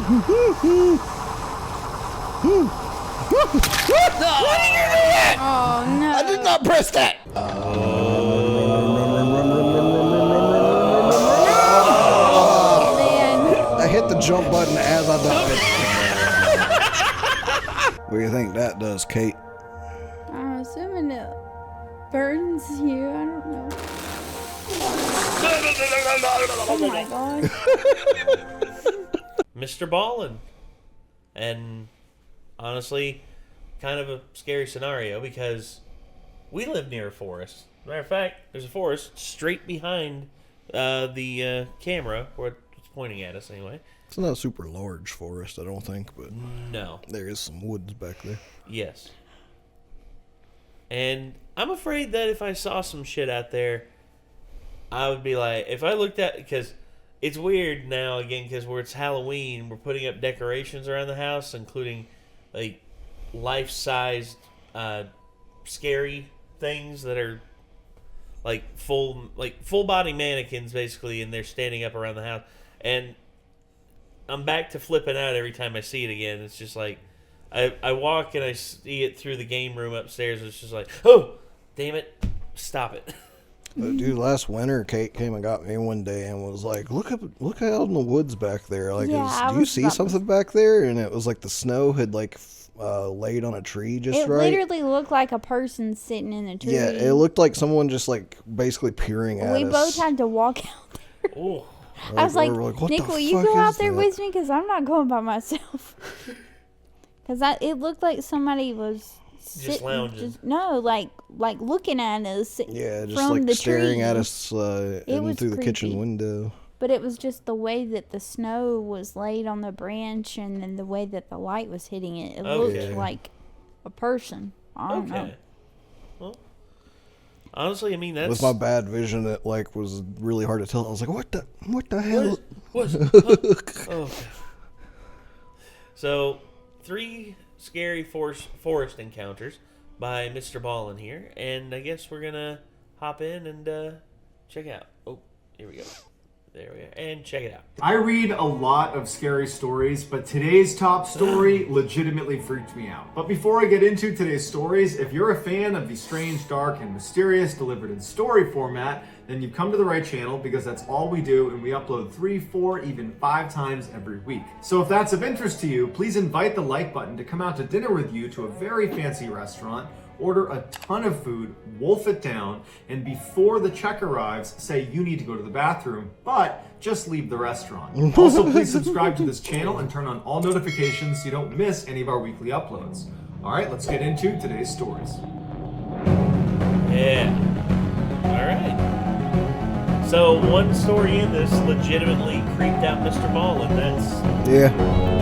Why did you do that? Oh no! I did not press that. I hit the jump button as I died. What do you think that does, Kate? I'm assuming it burns you. I don't know. Oh my god. Mr. Ballin. And honestly, kind of a scary scenario because we live near a forest. Matter of fact, there's a forest straight behind the camera where it's pointing at us anyway. It's not a super large forest, I don't think, but no, there is some woods back there. Yes. And I'm afraid that if I saw some shit out there, I would be like, if I looked at, because it's weird now, again, because where it's Halloween, we're putting up decorations around the house, including, like, life-sized, scary things that are, like, full-body mannequins, basically, and they're standing up around the house. And I'm back to flipping out every time I see it again. It's just like, I walk and I see it through the game room upstairs, and it's just like, oh, damn it, stop it. Dude, last winter, Kate came and got me one day and was like, "Look out in the woods back there. Like, Yeah, do you see something back there?" And it was like the snow had like laid on a tree just right. It literally looked like a person sitting in a tree. Yeah, it looked like someone just like basically peering at us. We both had to walk out there. Oh, I was like, "What Nick, the will you fuck go out is there that?" with me? Because I'm not going by myself. Because it looked like somebody was just lounging. like looking at us. Yeah, just from like the staring tree. at us in through the kitchen creepy. window. But it was just the way that the snow was laid on the branch and then the way that the light was hitting it. It looked like a person. I don't know. Well, honestly, I mean, that's... With my bad vision, it like was really hard to tell. I was like, what the hell? What? Oh. So, 3 scary forest encounters by Mr. Ballin here, and I guess we're gonna hop in and check it out. Oh, here we go. There we are, and check it out. I read a lot of scary stories, but today's top story legitimately freaked me out. But before I get into today's stories, if you're a fan of the strange, dark, and mysterious delivered in story format, then you've come to the right channel because that's all we do, and we upload 3, 4, even 5 times every week. So if that's of interest to you, please invite the like button to come out to dinner with you to a very fancy restaurant, order a ton of food, wolf it down, and before the check arrives, say you need to go to the bathroom, but just leave the restaurant. Also, please subscribe to this channel and turn on all notifications so you don't miss any of our weekly uploads. All right, let's get into today's stories. Yeah. All right. So one story in this legitimately creeped out Mr. Ballin. Yeah.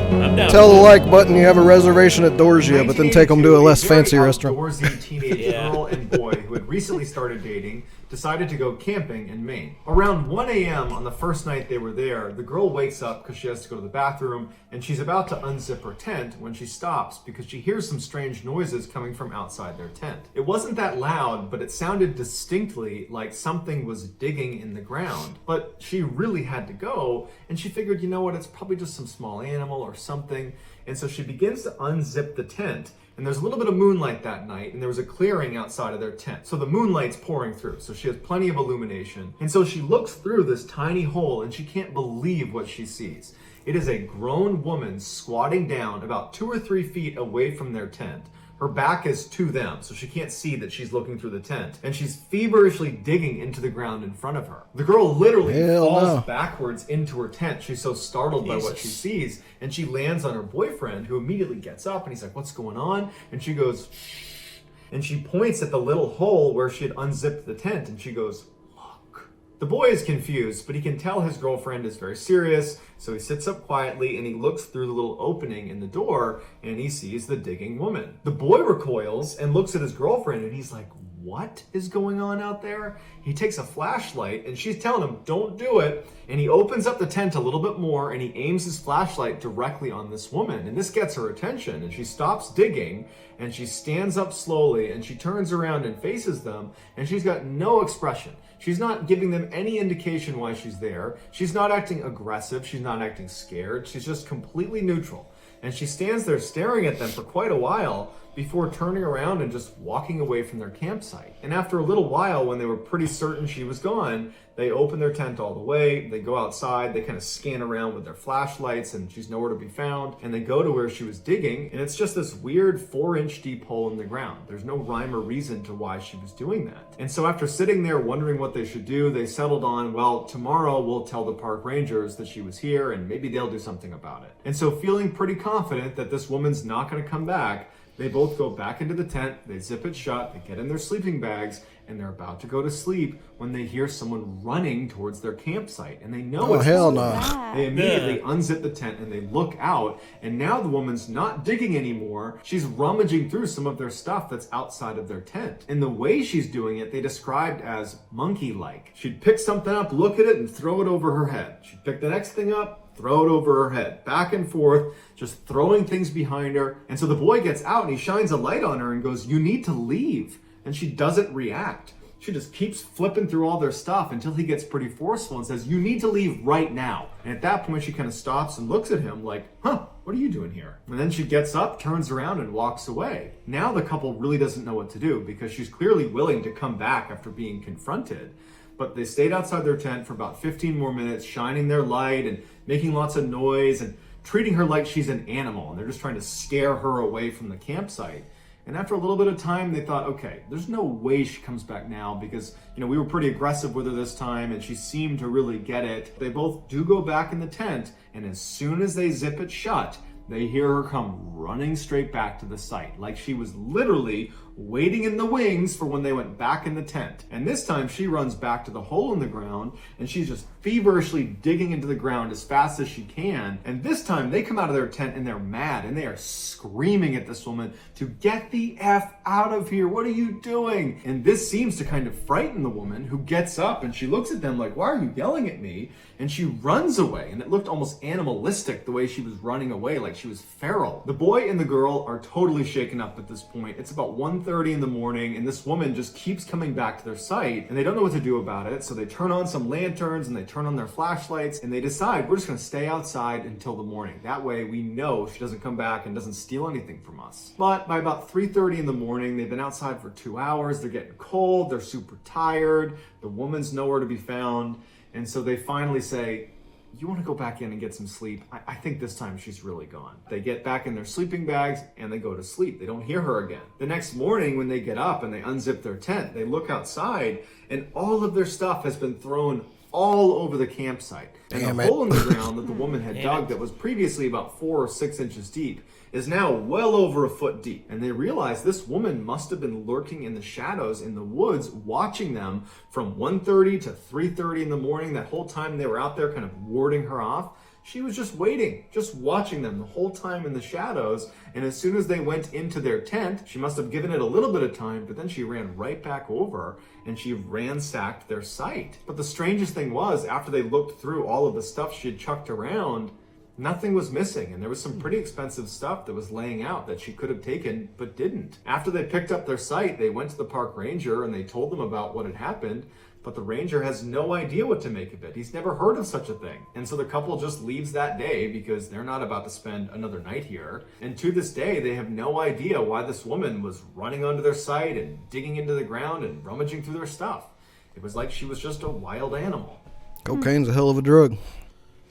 I'm down. Tell the like button you have a reservation at Dorsia, but then take them to a less fancy restaurant. Outdoorsy teenage girl and boy who had recently started dating decided to go camping in Maine. Around 1 a.m. on the first night they were there, the girl wakes up because she has to go to the bathroom, and she's about to unzip her tent when she stops because she hears some strange noises coming from outside their tent. It wasn't that loud, but it sounded distinctly like something was digging in the ground. But she really had to go, and she figured, you know what, it's probably just some small animal or something. And so she begins to unzip the tent, and there's a little bit of moonlight that night, and there was a clearing outside of their tent. So the moonlight's pouring through, so she has plenty of illumination. And so she looks through this tiny hole, and she can't believe what she sees. It is a grown woman squatting down about 2 or 3 feet away from their tent. Her back is to them, so she can't see that she's looking through the tent. And she's feverishly digging into the ground in front of her. The girl literally falls backwards into her tent. She's so startled by what she sees. And she lands on her boyfriend, who immediately gets up, and he's like, what's going on? And she goes, shh. And she points at the little hole where she had unzipped the tent, and she goes, look. The boy is confused, but he can tell his girlfriend is very serious, so he sits up quietly and he looks through the little opening in the door and he sees the digging woman. The boy recoils and looks at his girlfriend and he's like, what is going on out there. He takes a flashlight and she's telling him, don't do it. And he opens up the tent a little bit more and he aims his flashlight directly on this woman. And this gets her attention and she stops digging and she stands up slowly and she turns around and faces them and she's got no expression. She's not giving them any indication why she's there. She's not acting aggressive. She's not acting scared. She's just completely neutral. And she stands there staring at them for quite a while before turning around and just walking away from their campsite. And after a little while, when they were pretty certain she was gone, they open their tent all the way, they go outside, they kind of scan around with their flashlights and she's nowhere to be found, and they go to where she was digging, and it's just this weird 4-inch deep hole in the ground. There's no rhyme or reason to why she was doing that. And so after sitting there wondering what they should do, they settled on, well, tomorrow we'll tell the park rangers that she was here and maybe they'll do something about it. And so feeling pretty confident that this woman's not going to come back, they both go back into the tent, they zip it shut, they get in their sleeping bags, and they're about to go to sleep when they hear someone running towards their campsite. And they know it's hell no. They immediately unzip the tent and they look out, and now the woman's not digging anymore. She's rummaging through some of their stuff that's outside of their tent. And the way she's doing it, they described as monkey-like. She'd pick something up, look at it, and throw it over her head. She'd pick the next thing up, throw it over her head, back and forth, just throwing things behind her. And so the boy gets out and he shines a light on her and goes, you need to leave. And she doesn't react. She just keeps flipping through all their stuff until he gets pretty forceful and says, you need to leave right now. And at that point, she kind of stops and looks at him like, huh, what are you doing here? And then she gets up, turns around, and walks away. Now the couple really doesn't know what to do because she's clearly willing to come back after being confronted. But they stayed outside their tent for about 15 more minutes, shining their light and making lots of noise and treating her like she's an animal. And they're just trying to scare her away from the campsite. And after a little bit of time, they thought, okay, there's no way she comes back now because, we were pretty aggressive with her this time and she seemed to really get it. They both do go back in the tent, and as soon as they zip it shut, they hear her come running straight back to the site, like she was literally waiting in the wings for when they went back in the tent. And this time she runs back to the hole in the ground and she's just feverishly digging into the ground as fast as she can. And this time they come out of their tent and they're mad and they are screaming at this woman to get the F out of here. What are you doing? And this seems to kind of frighten the woman, who gets up and she looks at them like, why are you yelling at me? And she runs away, and it looked almost animalistic the way she was running away, like she was feral. The boy and the girl are totally shaken up at this point. It's about 1:30 in the morning, and this woman just keeps coming back to their site, and they don't know what to do about it, so they turn on some lanterns and they turn on their flashlights, and they decide, we're just gonna stay outside until the morning. That way we know she doesn't come back and doesn't steal anything from us. But by about 3:30 in the morning, they've been outside for 2 hours, they're getting cold, they're super tired, the woman's nowhere to be found. And so they finally say, you want to go back in and get some sleep? I think this time she's really gone. They get back in their sleeping bags and they go to sleep. They don't hear her again. The next morning when they get up and they unzip their tent, they look outside and all of their stuff has been thrown all over the campsite. And the hole in the ground that the woman had dug that was previously about 4 or 6 inches deep is now well over a foot deep. And they realize this woman must have been lurking in the shadows in the woods, watching them from 1:30 to 3:30 in the morning. That whole time they were out there kind of warding her off. She was just waiting, just watching them the whole time in the shadows. And as soon as they went into their tent, she must have given it a little bit of time, but then she ran right back over and she ransacked their site. But the strangest thing was, after they looked through all of the stuff she had chucked around, nothing was missing, and there was some pretty expensive stuff that was laying out that she could have taken but didn't. After they picked up their site, they went to the park ranger and they told them about what had happened, but the ranger has no idea what to make of it. He's never heard of such a thing. And so the couple just leaves that day because they're not about to spend another night here. And to this day, they have no idea why this woman was running onto their site and digging into the ground and rummaging through their stuff. It was like she was just a wild animal. Cocaine's a hell of a drug.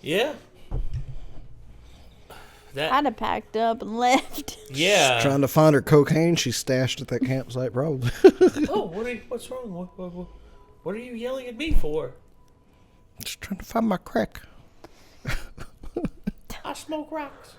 Yeah. I'd have packed up and left. Yeah. Trying to find her cocaine she stashed at that campsite, probably. Oh, what's wrong? What are you yelling at me for? Just trying to find my crack. I smoke rocks.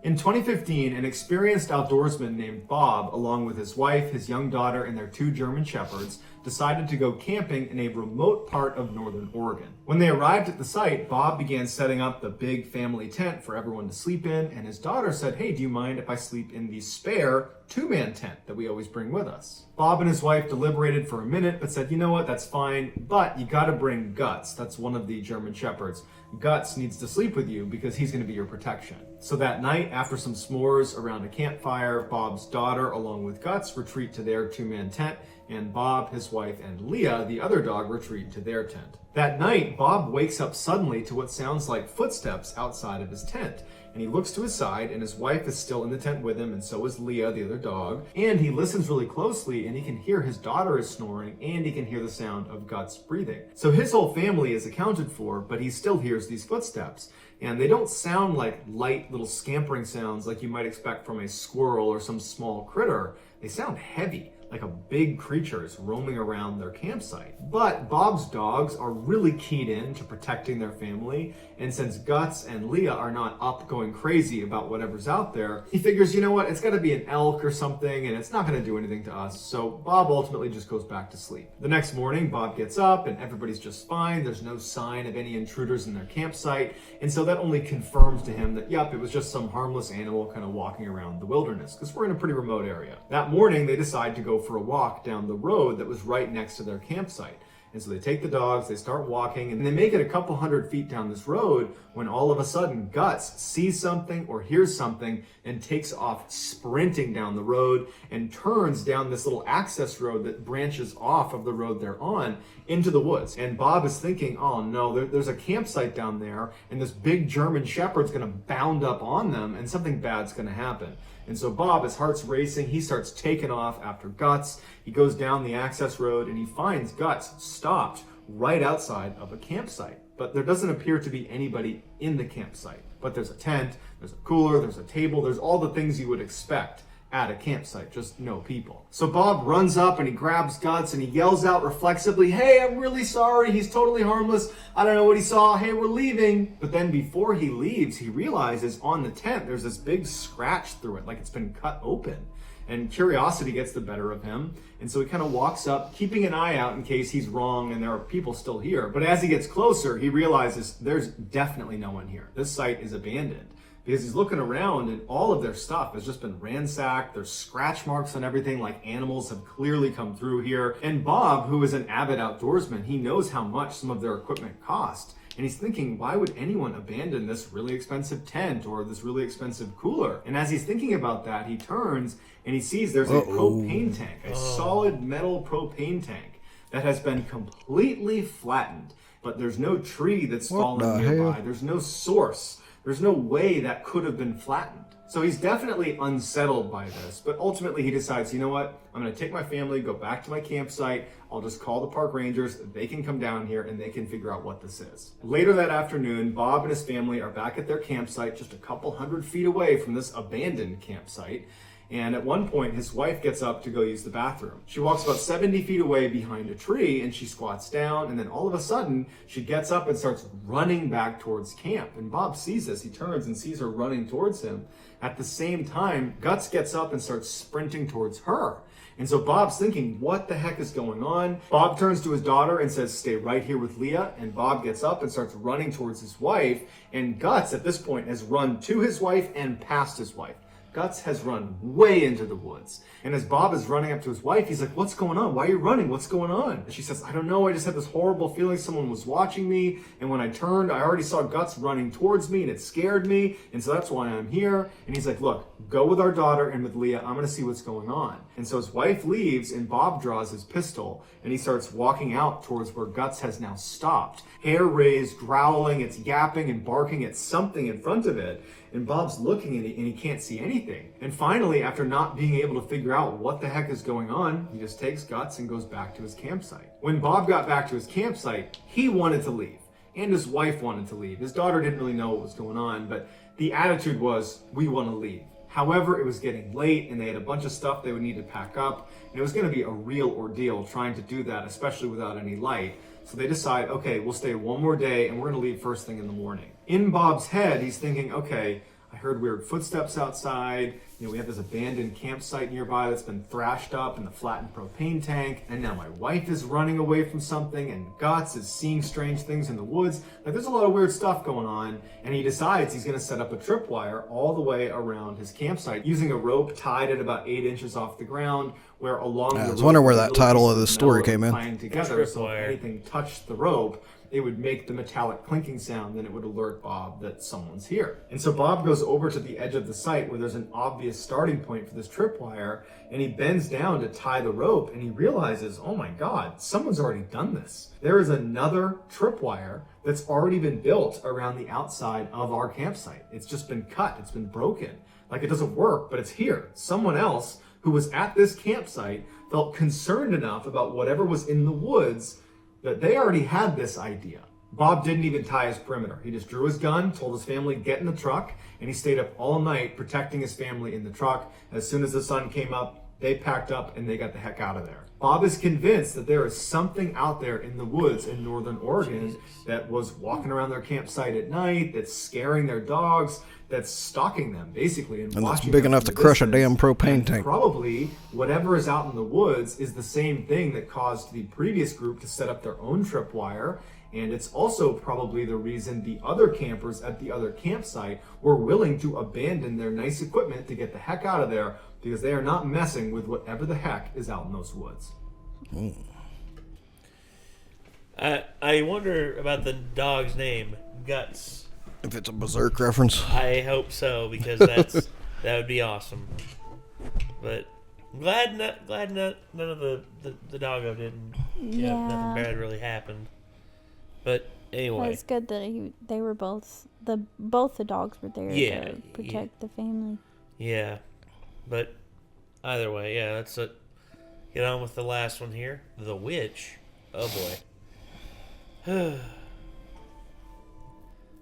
In 2015, an experienced outdoorsman named Bob, along with his wife, his young daughter, and their 2 German shepherds, decided to go camping in a remote part of northern Oregon. When they arrived at the site, Bob began setting up the big family tent for everyone to sleep in, and his daughter said, "Hey, do you mind if I sleep in the spare two-man tent that we always bring with us?" Bob and his wife deliberated for a minute, but said, "You know what, that's fine, but you gotta bring Guts." That's one of the German Shepherds. Guts needs to sleep with you because he's gonna be your protection. So that night, after some s'mores around a campfire, Bob's daughter, along with Guts, retreat to their two-man tent, and Bob, his wife, and Leah, the other dog, retreat to their tent. That night, Bob wakes up suddenly to what sounds like footsteps outside of his tent. And he looks to his side, and his wife is still in the tent with him, and so is Leah, the other dog. And he listens really closely, and he can hear his daughter is snoring, and he can hear the sound of Guts breathing. So his whole family is accounted for, but he still hears these footsteps. And they don't sound like light little scampering sounds like you might expect from a squirrel or some small critter. They sound heavy, like a big creature is roaming around their campsite. But Bob's dogs are really keyed in to protecting their family, and since Guts and Leah are not up going crazy about whatever's out there, he figures, you know what, it's gotta be an elk or something, and it's not gonna do anything to us, so Bob ultimately just goes back to sleep. The next morning, Bob gets up, and everybody's just fine. There's no sign of any intruders in their campsite, and so that only confirms to him that, yep, it was just some harmless animal kind of walking around the wilderness, because we're in a pretty remote area. That morning, they decide to go for a walk down the road that was right next to their campsite. And so they take the dogs, they start walking, and they make it a couple hundred feet down this road when all of a sudden Guts sees something or hears something and takes off sprinting down the road and turns down this little access road that branches off of the road they're on into the woods. And Bob is thinking, oh no, there's a campsite down there and this big German Shepherd's gonna bound up on them and something bad's gonna happen. And so Bob, his heart's racing, he starts taking off after Guts. He goes down the access road and he finds Guts stopped right outside of a campsite. But there doesn't appear to be anybody in the campsite. But there's a tent, there's a cooler, there's a table, there's all the things you would expect at a campsite, just no people. So Bob runs up and he grabs Guts and he yells out reflexively, "Hey, I'm really sorry, he's totally harmless. I don't know what he saw, hey, we're leaving." But then before he leaves, he realizes on the tent, there's this big scratch through it, like it's been cut open. And curiosity gets the better of him. And so he kind of walks up, keeping an eye out in case he's wrong and there are people still here. But as he gets closer, he realizes there's definitely no one here. This site is abandoned. Because he's looking around and all of their stuff has just been ransacked. There's scratch marks on everything, like animals have clearly come through here. And Bob, who is an avid outdoorsman, he knows how much some of their equipment cost. And he's thinking, why would anyone abandon this really expensive tent or this really expensive cooler? And as he's thinking about that, he turns and he sees there's a propane tank, a solid metal propane tank that has been completely flattened. But there's no tree that's fallen nearby. There's no source. There's no way that could have been flattened. So he's definitely unsettled by this, but ultimately he decides, you know what? I'm gonna take my family, go back to my campsite. I'll just call the park rangers. They can come down here and they can figure out what this is. Later that afternoon, Bob and his family are back at their campsite just a couple hundred feet away from this abandoned campsite. And at one point, his wife gets up to go use the bathroom. She walks about 70 feet away behind a tree and she squats down. And then all of a sudden, she gets up and starts running back towards camp. And Bob sees this. He turns and sees her running towards him. At the same time, Guts gets up and starts sprinting towards her. And so Bob's thinking, what the heck is going on? Bob turns to his daughter and says, stay right here with Leah. And Bob gets up and starts running towards his wife. And Guts, at this point, has run to his wife and past his wife. Guts has run way into the woods. And as Bob is running up to his wife, he's like, what's going on? Why are you running? What's going on? And she says, I don't know. I just had this horrible feeling someone was watching me. And when I turned, I already saw Guts running towards me and it scared me. And so that's why I'm here. And he's like, look, go with our daughter and with Leah. I'm going to see what's going on. And so his wife leaves and Bob draws his pistol and he starts walking out towards where Guts has now stopped. Hair raised, growling, it's yapping and barking at something in front of it. And Bob's looking at it and he can't see anything. And finally, after not being able to figure out what the heck is going on, he just takes Guts and goes back to his campsite. When Bob got back to his campsite, he wanted to leave. And his wife wanted to leave. His daughter didn't really know what was going on, but the attitude was, we want to leave. However, it was getting late and they had a bunch of stuff they would need to pack up. And it was going to be a real ordeal trying to do that, especially without any light. So they decide, okay, we'll stay one more day and we're going to leave first thing in the morning. In Bob's head, he's thinking, okay, I heard weird footsteps outside. We have this abandoned campsite nearby that's been thrashed up in the flattened propane tank, and now my wife is running away from something, and Guts is seeing strange things in the woods. Like, there's a lot of weird stuff going on, and he decides he's going to set up a tripwire all the way around his campsite using a rope tied at about 8 inches off the ground, where along the rope, I was wondering where that title of the story came in. Tying together, so if anything touched the rope, it would make the metallic clinking sound, then it would alert Bob that someone's here. And so Bob goes over to the edge of the site where there's an obvious starting point for this tripwire, and he bends down to tie the rope, and he realizes, oh my God, someone's already done this. There is another tripwire that's already been built around the outside of our campsite. It's just been cut, it's been broken. Like, it doesn't work, but it's here. Someone else who was at this campsite felt concerned enough about whatever was in the woods that they already had this idea. Bob didn't even tie his perimeter. He just drew his gun, told his family, get in the truck, and he stayed up all night protecting his family in the truck. As soon as the sun came up, they packed up and they got the heck out of there. Bob is convinced that there is something out there in the woods in northern Oregon that was walking around their campsite at night, that's scaring their dogs, that's stalking them, basically. And that's big enough to crush a damn propane tank. Probably whatever is out in the woods is the same thing that caused the previous group to set up their own tripwire. And it's also probably the reason the other campers at the other campsite were willing to abandon their nice equipment to get the heck out of there, because they are not messing with whatever the heck is out in those woods. I wonder about the dog's name, Guts. If it's a Berserk reference. I hope so, because that would be awesome. But glad none of the doggo didn't. Nothing bad really happened. But anyway, it's good that they were both the dogs were there to protect the family. Yeah, but either way, let's get on with the last one here. The witch. Oh boy.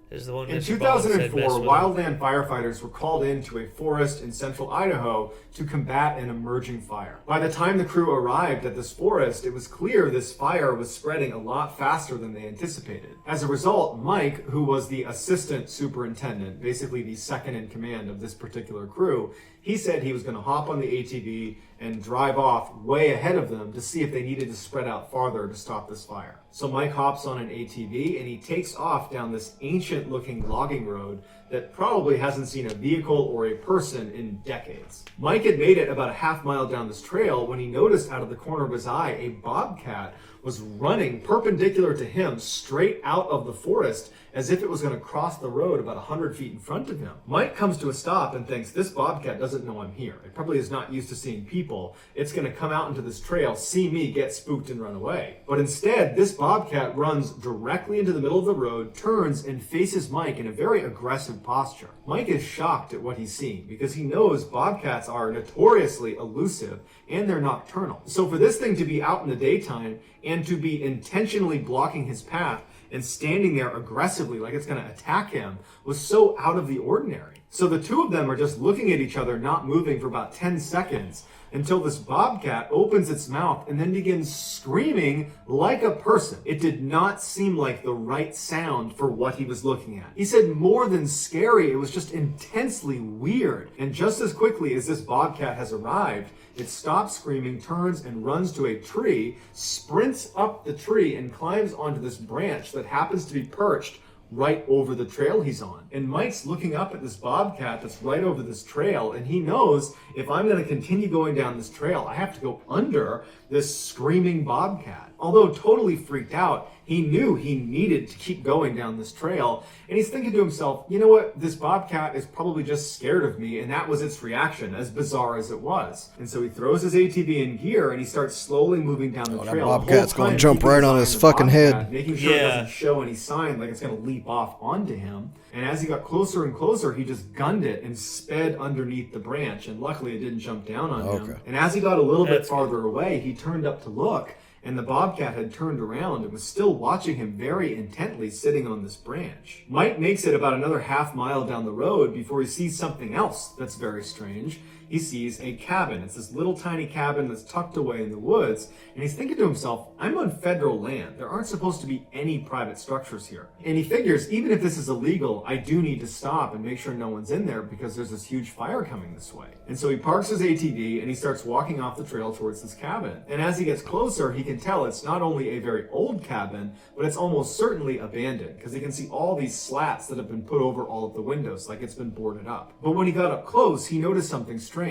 Is the one in 2004, wildland firefighters were called into a forest in central Idaho to combat an emerging fire. By the time the crew arrived at this forest, it was clear this fire was spreading a lot faster than they anticipated. As a result, Mike, who was the assistant superintendent, basically the second in command of this particular crew, he said he was going to hop on the ATV and drive off way ahead of them to see if they needed to spread out farther to stop this fire. So Mike hops on an ATV and he takes off down this ancient-looking logging road that probably hasn't seen a vehicle or a person in decades. Mike had made it about a half mile down this trail when he noticed out of the corner of his eye a bobcat was running perpendicular to him straight out of the forest as if it was going to cross the road about 100 feet in front of him. Mike comes to a stop and thinks, this bobcat doesn't know I'm here. It probably is not used to seeing people. It's going to come out into this trail, see me, get spooked, and run away. But instead, this bobcat runs directly into the middle of the road, turns, and faces Mike in a very aggressive posture. Mike is shocked at what he's seeing because he knows bobcats are notoriously elusive and they're nocturnal. So for this thing to be out in the daytime and to be intentionally blocking his path and standing there aggressively like it's going to attack him was so out of the ordinary. So the two of them are just looking at each other, not moving for about 10 seconds until this bobcat opens its mouth and then begins screaming like a person. It did not seem like the right sound for what he was looking at. He said more than scary, it was just intensely weird. And just as quickly as this bobcat has arrived, it stops screaming, turns and runs to a tree, sprints up the tree and climbs onto this branch that happens to be perched right over the trail he's on. And Mike's looking up at this bobcat that's right over this trail, and he knows if I'm going to continue going down this trail, I have to go under this screaming bobcat. Although totally freaked out, he knew he needed to keep going down this trail, and he's thinking to himself, you know what, this bobcat is probably just scared of me, and that was its reaction, as bizarre as it was. And so he throws his ATV in gear, and he starts slowly moving down the trail. That bobcat's going to jump right on his fucking head. Making sure it doesn't show any sign like it's going to leap off onto him. And as he got closer and closer, he just gunned it and sped underneath the branch, and luckily it didn't jump down on him. And as he got a little bit farther away, he turned up to look, and the bobcat had turned around and was still watching him very intently sitting on this branch. Mike makes it about another half mile down the road before he sees something else that's very strange. He sees a cabin. It's this little tiny cabin that's tucked away in the woods, and he's thinking to himself, I'm on federal land. There aren't supposed to be any private structures here. And he figures, even if this is illegal, I do need to stop and make sure no one's in there because there's this huge fire coming this way. And so he parks his ATV and he starts walking off the trail towards this cabin. And as he gets closer, he can tell it's not only a very old cabin, but it's almost certainly abandoned because he can see all these slats that have been put over all of the windows, like it's been boarded up. But when he got up close, he noticed something strange.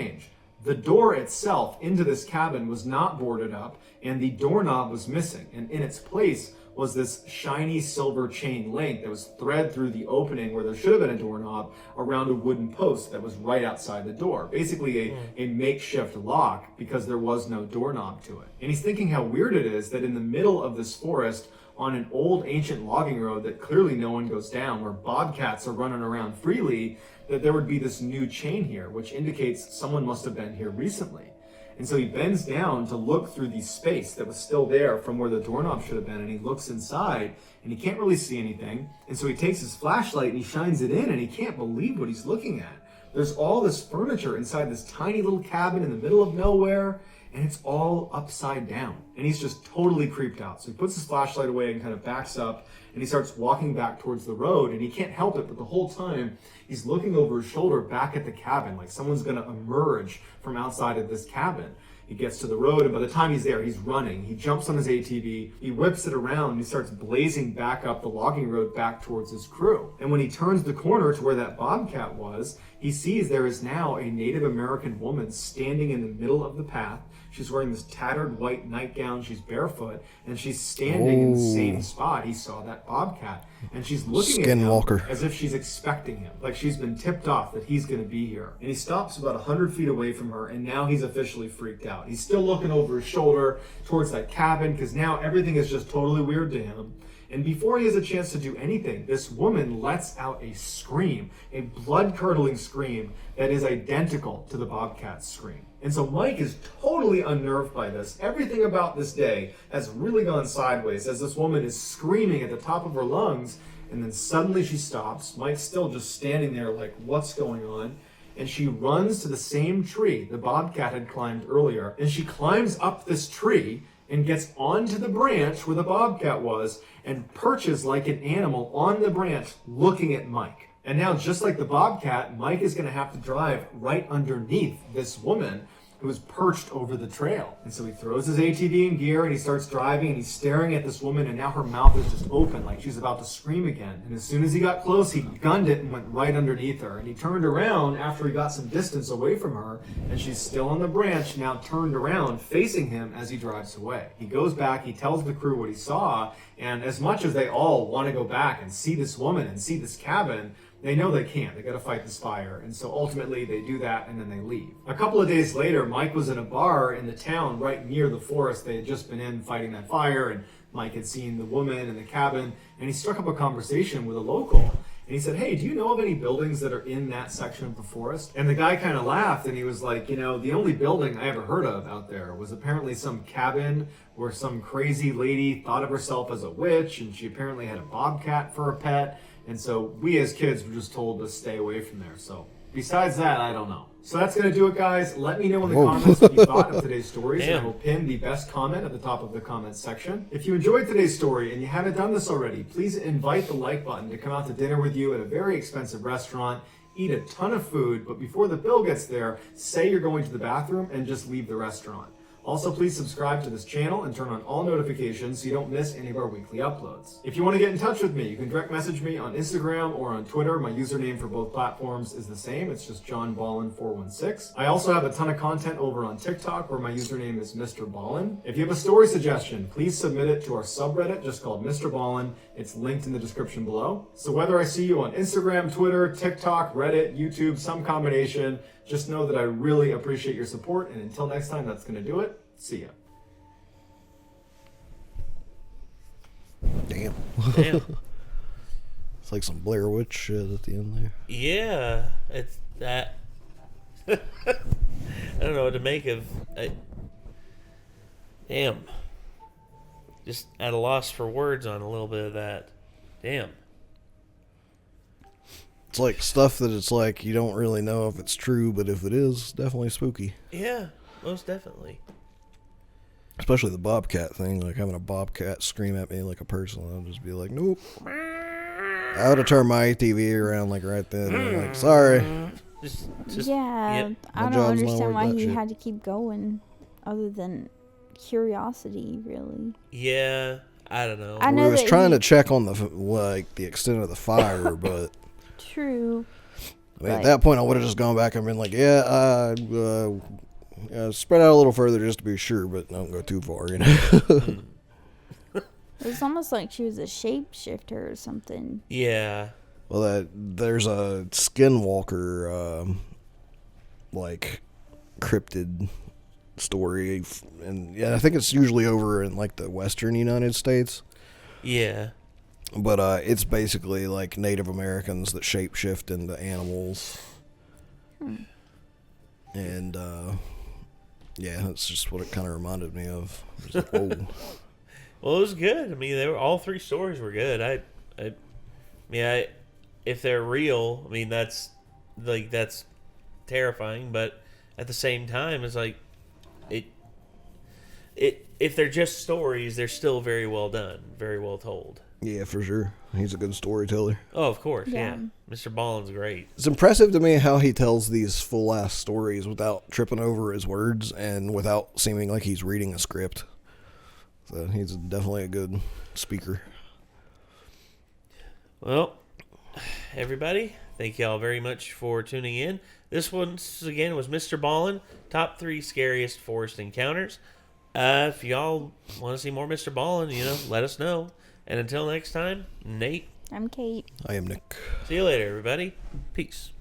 The door itself into this cabin was not boarded up, and the doorknob was missing, and in its place was this shiny silver chain link that was thread through the opening where there should have been a doorknob around a wooden post that was right outside the door. Basically a makeshift lock because there was no doorknob to it. And he's thinking how weird it is that in the middle of this forest, on an old ancient logging road that clearly no one goes down, where bobcats are running around freely, that there would be this new chain here, which indicates someone must have been here recently. And so he bends down to look through the space that was still there from where the doorknob should have been, and he looks inside, and he can't really see anything. And so he takes his flashlight and he shines it in, and he can't believe what he's looking at. There's all this furniture inside this tiny little cabin in the middle of nowhere, and it's all upside down. And he's just totally creeped out. So he puts his flashlight away and kind of backs up, and he starts walking back towards the road, and he can't help it, but the whole time he's looking over his shoulder back at the cabin, like someone's gonna emerge from outside of this cabin. He gets to the road, and by the time he's there, he's running. He jumps on his ATV, he whips it around, and he starts blazing back up the logging road back towards his crew. And when he turns the corner to where that bobcat was, he sees there is now a Native American woman standing in the middle of the path. She's wearing this tattered white nightgown, she's barefoot, and she's standing in the same spot he saw that bobcat. And she's looking at him as if she's expecting him, like she's been tipped off that he's going to be here. And he stops about 100 feet away from her, and now he's officially freaked out. He's still looking over his shoulder towards that cabin, because now everything is just totally weird to him. And before he has a chance to do anything, this woman lets out a scream, a blood-curdling scream that is identical to the bobcat's scream. And so Mike is totally unnerved by this. Everything about this day has really gone sideways as this woman is screaming at the top of her lungs, and then suddenly she stops. Mike's still just standing there like, what's going on? And she runs to the same tree the bobcat had climbed earlier, and she climbs up this tree and gets onto the branch where the bobcat was and perches like an animal on the branch looking at Mike. And now, just like the bobcat, Mike is going to have to drive right underneath this woman who is perched over the trail. And so he throws his ATV in gear and he starts driving, and he's staring at this woman, and now her mouth is just open like she's about to scream again. And as soon as he got close, he gunned it and went right underneath her. And he turned around after he got some distance away from her, and she's still on the branch, now turned around facing him as he drives away. He goes back, he tells the crew what he saw, and as much as they all want to go back and see this woman and see this cabin, they know they can't. They got to fight this fire. And so ultimately they do that, and then they leave. A couple of days later, Mike was in a bar in the town right near the forest they had just been in fighting that fire, and Mike had seen the woman in the cabin, and he struck up a conversation with a local. And he said, hey, do you know of any buildings that are in that section of the forest? And the guy kind of laughed, and he was like, you know, the only building I ever heard of out there was apparently some cabin where some crazy lady thought of herself as a witch, and she apparently had a bobcat for a pet. And so we as kids were just told to stay away from there. So besides that, I don't know. So that's going to do it, guys. Let me know in the comments what you thought of today's stories, and I will pin the best comment at the top of the comments section. If you enjoyed today's story and you haven't done this already, please invite the like button to come out to dinner with you at a very expensive restaurant, eat a ton of food, but before the bill gets there, say you're going to the bathroom and just leave the restaurant. Also, please subscribe to this channel and turn on all notifications so you don't miss any of our weekly uploads. If you want to get in touch with me, you can direct message me on Instagram or on Twitter. My username for both platforms is the same. It's just JohnBallin416. I also have a ton of content over on TikTok where my username is Mr. Ballin. If you have a story suggestion, please submit it to our subreddit just called Mr. Ballin. It's linked in the description below. So whether I see you on Instagram, Twitter, TikTok, Reddit, YouTube, some combination, just know that I really appreciate your support, and until next time, that's going to do it. See ya. Damn. Damn. It's like some Blair Witch shit at the end there. Yeah, it's that. I don't know what to make of. Damn. just at a loss for words on a little bit of that. Damn. It's like stuff that it's like you don't really know if it's true, but if it is, definitely spooky. Yeah, most definitely. Especially the bobcat thing, like having a bobcat scream at me like a person. I'll just be like, nope. I would have turned my TV around like right then. And like, sorry. Just, yeah, yep. I My don't job's not understand worth why that he shit. had to keep going, other than curiosity, really. Yeah, I don't know. I know We was that trying he- to check on the extent of the fire, but True. I mean, at But- that point I would have just gone back and been like, yeah, spread out a little further just to be sure, but don't go too far, you know. It was almost like she was a shapeshifter or something. Yeah. Well, there's a skinwalker, like cryptid story, and yeah, I think it's usually over in like the western United States. Yeah. But it's basically like Native Americans that shapeshift into animals. And yeah, that's just what it kind of reminded me of. It was like, whoa. Well, it was good. I mean, all three stories were good. If they're real, I mean that's terrifying. But at the same time, it's like if they're just stories, they're still very well done, very well told. Yeah, for sure. He's a good storyteller. Oh, of course, Yeah. yeah. Mr. Ballin's great. It's impressive to me how he tells these full-ass stories without tripping over his words and without seeming like he's reading a script. So he's definitely a good speaker. Well, everybody, thank y'all very much for tuning in. This once again was Mr. Ballin, top 3 scariest forest encounters. If y'all want to see more Mr. Ballin, let us know. And until next time, Nate. I'm Kate. I am Nick. See you later, everybody. Peace.